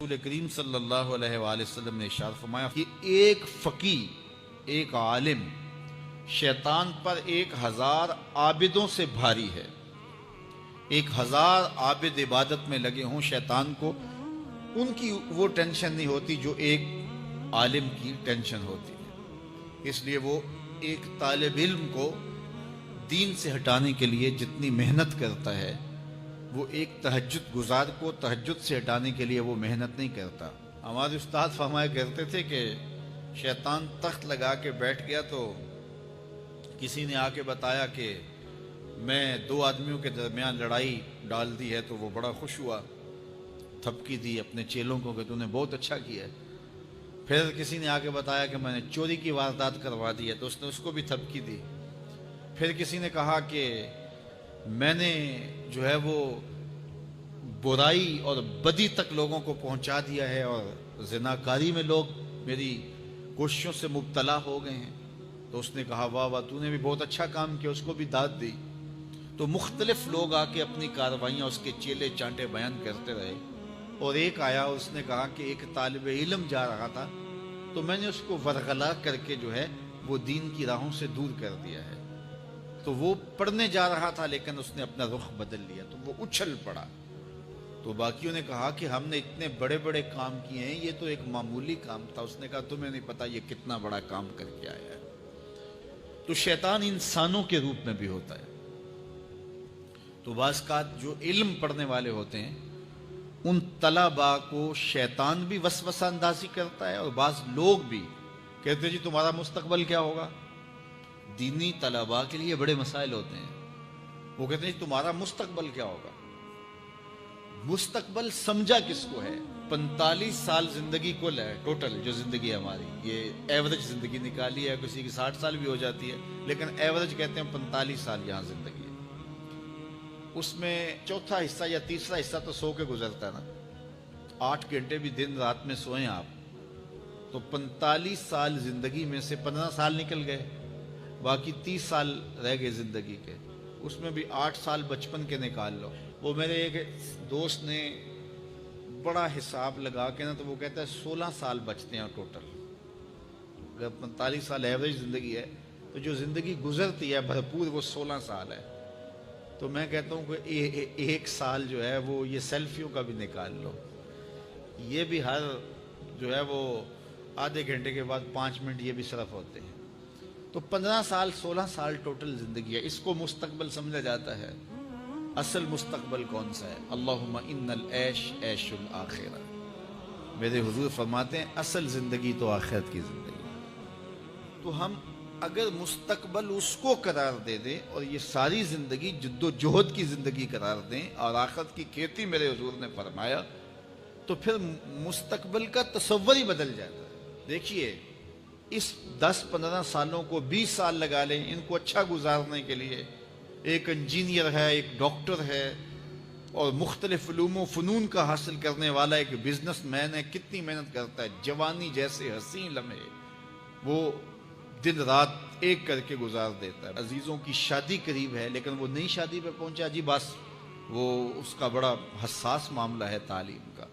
رسول کریم صلی اللہ علیہ وآلہ وسلم نے ارشاد فرمایا کہ ایک فقی، ایک عالم شیطان پر 1000 عابدوں سے بھاری ہے۔ 1000 عابد عبادت میں لگے ہوں شیطان کو ان کی وہ ٹینشن نہیں ہوتی جو ایک عالم کی ٹینشن ہوتی ہے۔ اس لیے وہ ایک طالب علم کو دین سے ہٹانے کے لیے جتنی محنت کرتا ہے وہ ایک تہجد گزار کو تہجد سے ہٹانے کے لیے وہ محنت نہیں کرتا۔ ہمارے استاد فرمایا کرتے تھے کہ شیطان تخت لگا کے بیٹھ گیا تو کسی نے آ کے بتایا کہ میں 2 آدمیوں کے درمیان لڑائی ڈال دی ہے، تو وہ بڑا خوش ہوا، تھپکی دی اپنے چیلوں کو کہ تو نے بہت اچھا کیا ہے۔ پھر کسی نے آ کے بتایا کہ میں نے چوری کی واردات کروا دی ہے، تو اس نے اس کو بھی تھپکی دی۔ پھر کسی نے کہا کہ میں نے جو ہے وہ برائی اور بدی تک لوگوں کو پہنچا دیا ہے اور زناکاری میں لوگ میری کوششوں سے مبتلا ہو گئے ہیں، تو اس نے کہا واہ واہ تو نے بھی بہت اچھا کام کیا، اس کو بھی داد دی۔ تو مختلف لوگ آ کے اپنی کارروائیاں اس کے چیلے چانٹے بیان کرتے رہے، اور ایک آیا اس نے کہا کہ ایک طالب علم جا رہا تھا تو میں نے اس کو ورغلا کر کے جو ہے وہ دین کی راہوں سے دور کر دیا ہے۔ تو وہ پڑھنے جا رہا تھا لیکن اس نے اپنا رخ بدل لیا تو وہ اچھل پڑا۔ تو باقیوں نے کہا کہ ہم نے اتنے بڑے بڑے کام کیے ہیں، یہ تو ایک معمولی کام تھا۔ اس نے کہا تمہیں نہیں پتا یہ کتنا بڑا کام کر کے آیا ہے۔ تو شیطان انسانوں کے روپ میں بھی ہوتا ہے۔ تو بعض کا جو علم پڑھنے والے ہوتے ہیں ان طلباء کو شیطان بھی وسوسہ اندازی کرتا ہے، اور بعض لوگ بھی کہتے ہیں جی تمہارا مستقبل کیا ہوگا۔ دینی طلباء کے لیے بڑے مسائل ہوتے ہیں، وہ کہتے ہیں جی تمہارا مستقبل کیا ہوگا۔ مستقبل سمجھا کس کو ہے؟ 45 سال زندگی کل ہے، ٹوٹل جو زندگی ہے ہماری، یہ ایوریج زندگی نکالی ہے، کسی کی 60 سال بھی ہو جاتی ہے، لیکن ایوریج کہتے ہیں 45 سال یہاں زندگی ہے۔ اس میں چوتھا حصہ یا تیسرا حصہ تو سو کے گزرتا ہے نا، 8 گھنٹے بھی دن رات میں سوئیں آپ، تو 45 سال زندگی میں سے 15 سال نکل گئے، باقی 30 سال رہ گئے زندگی کے۔ اس میں بھی 8 سال بچپن کے نکال لو۔ وہ میرے ایک دوست نے بڑا حساب لگا کے نا، تو وہ کہتا ہے 16 سال بچتے ہیں ٹوٹل۔ اگر 45 سال ایوریج زندگی ہے تو جو زندگی گزرتی ہے بھرپور وہ 16 سال ہے۔ تو میں کہتا ہوں کہ 1 سال جو ہے وہ یہ سیلفیوں کا بھی نکال لو، یہ بھی ہر جو ہے وہ آدھے گھنٹے کے بعد 5 منٹ یہ بھی صرف ہوتے ہیں۔ تو 15 سال 16 سال ٹوٹل زندگی ہے، اس کو مستقبل سمجھا جاتا ہے۔ اصل مستقبل کون سا ہے؟ اللہم ان العیش عیش الآخرہ۔ میرے حضور فرماتے ہیں اصل زندگی تو آخرت کی زندگی ہے۔ تو ہم اگر مستقبل اس کو قرار دے دیں اور یہ ساری زندگی جد و جہد کی زندگی قرار دیں اور آخرت کی کھیتی میرے حضور نے فرمایا، تو پھر مستقبل کا تصور ہی بدل جاتا ہے۔ دیکھیے اس 10-15 سالوں کو 20 سال لگا لیں ان کو اچھا گزارنے کے لیے۔ ایک انجینئر ہے، ایک ڈاکٹر ہے، اور مختلف علوم و فنون کا حاصل کرنے والا ایک بزنس مین ہے، کتنی محنت کرتا ہے۔ جوانی جیسے حسین لمحے وہ دن رات ایک کر کے گزار دیتا ہے۔ عزیزوں کی شادی قریب ہے لیکن وہ نئی شادی پہ پہنچا جی، بس وہ اس کا بڑا حساس معاملہ ہے تعلیم کا،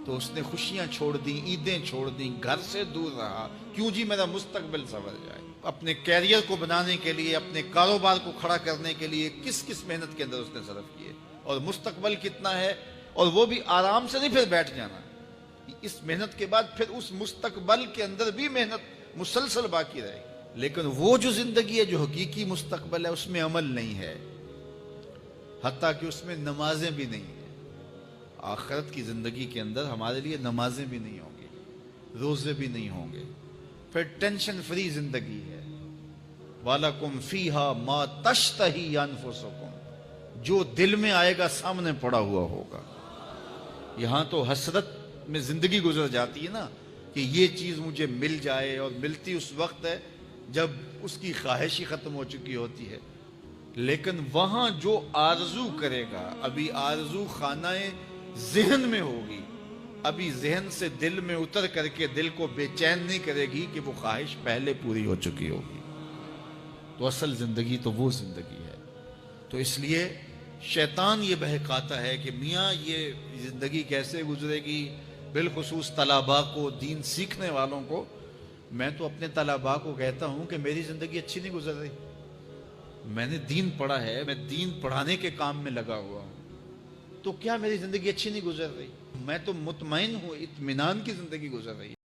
تو اس نے خوشیاں چھوڑ دیں، عیدیں چھوڑ دیں، گھر سے دور رہا، کیوں جی میرا مستقبل سنور جائے۔ اپنے کیریئر کو بنانے کے لیے، اپنے کاروبار کو کھڑا کرنے کے لیے کس کس محنت کے اندر اس نے صرف کیے، اور مستقبل کتنا ہے، اور وہ بھی آرام سے نہیں پھر بیٹھ جانا، اس محنت کے بعد پھر اس مستقبل کے اندر بھی محنت مسلسل باقی رہے گی۔ لیکن وہ جو زندگی ہے جو حقیقی مستقبل ہے اس میں عمل نہیں ہے، حتیٰ کہ اس میں نمازیں بھی نہیں ہیں۔ آخرت کی زندگی کے اندر ہمارے لیے نمازیں بھی نہیں ہوں گی، روزے بھی نہیں ہوں گے، پھر ٹینشن فری زندگی ہے۔ وَلَكُمْ فِيهَا مَا تَشْتَهِي أَنفُسُكُمْ، جو دل میں آئے گا سامنے پڑا ہوا ہوگا۔ یہاں تو حسرت میں زندگی گزر جاتی ہے نا کہ یہ چیز مجھے مل جائے، اور ملتی اس وقت ہے جب اس کی خواہش ہی ختم ہو چکی ہوتی ہے۔ لیکن وہاں جو آرزو کرے گا، ابھی آرزو خانہ ذہن میں ہوگی، ابھی ذہن سے دل میں اتر کر کے دل کو بے چین نہیں کرے گی کہ وہ خواہش پہلے پوری ہو چکی ہوگی۔ تو اصل زندگی تو وہ زندگی ہے۔ تو اس لیے شیطان یہ بہکاتا ہے کہ میاں یہ زندگی کیسے گزرے گی، بالخصوص طلباء کو، دین سیکھنے والوں کو، میں تو اپنے طلباء کو کہتا ہوں کہ میری زندگی اچھی نہیں گزر رہی، میں نے دین پڑھا ہے، میں دین پڑھانے کے کام میں لگا ہوا ہوں، تو کیا میری زندگی اچھی نہیں گزر رہی؟ میں تو مطمئن ہوں، اطمینان کی زندگی گزر رہی ہے۔